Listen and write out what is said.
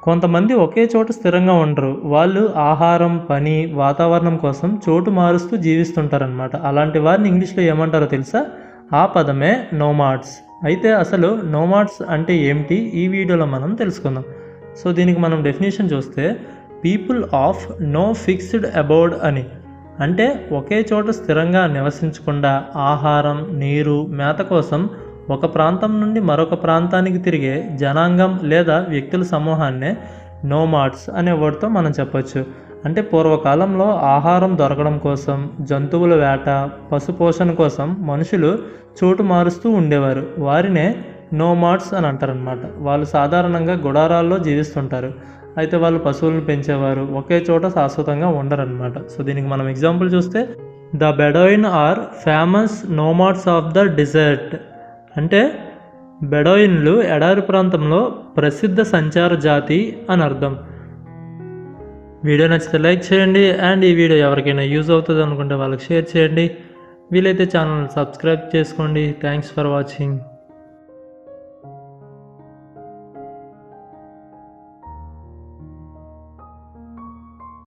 కొంతమంది ఒకే చోట స్థిరంగా ఉండరు. వాళ్ళు ఆహారం, పని, వాతావరణం కోసం చోటు మారుస్తూ జీవిస్తుంటారనమాట. అలాంటి వారిని ఇంగ్లీష్‌లో ఏమంటారో తెలుసా? ఆ పదమే నోమాడ్స్. అయితే అసలు నోమాడ్స్ అంటే ఏమిటి? ఈ వీడియోలో మనం తెలుసుకుందాం. సో దీనికి మనం డెఫినిషన్ చూస్తే people of no fixed abode అని. అంటే ఒకే చోట స్థిరంగా నివసించకుండా ఆహారం, నీరు, మేత కోసం ఒక ప్రాంతం నుండి మరొక ప్రాంతానికి తిరిగే జనాంగం లేదా వ్యక్తుల సమూహాన్నే నోమాడ్స్ అనే వర్డ్తో మనం చెప్పొచ్చు. అంటే పూర్వకాలంలో ఆహారం దొరకడం కోసం, జంతువుల వేట, పశుపోషణ కోసం మనుషులు చోటు మారుస్తూ ఉండేవారు. వారినే నోమాడ్స్ అని అంటారనమాట. వాళ్ళు సాధారణంగా గుడారాల్లో జీవిస్తుంటారు. అయితే వాళ్ళు పశువులను పెంచేవారు. ఒకే చోట శాశ్వతంగా ఉండరనమాట. సో దీనికి మనం ఎగ్జాంపుల్ చూస్తే the Bedouin are famous nomads of the desert. అంటే బెడోయిన్లు ఎడారి ప్రాంతంలో ప్రసిద్ధ సంచార జాతి అని అర్థం. వీడియో నచ్చితే లైక్ చేయండి. అండ్ ఈ వీడియో ఎవరికైనా యూజ్ అవుతుంది అనుకుంటే వాళ్ళకి షేర్ చేయండి. వీలైతే ఛానల్ని సబ్స్క్రైబ్ చేసుకోండి. Thanks for watching.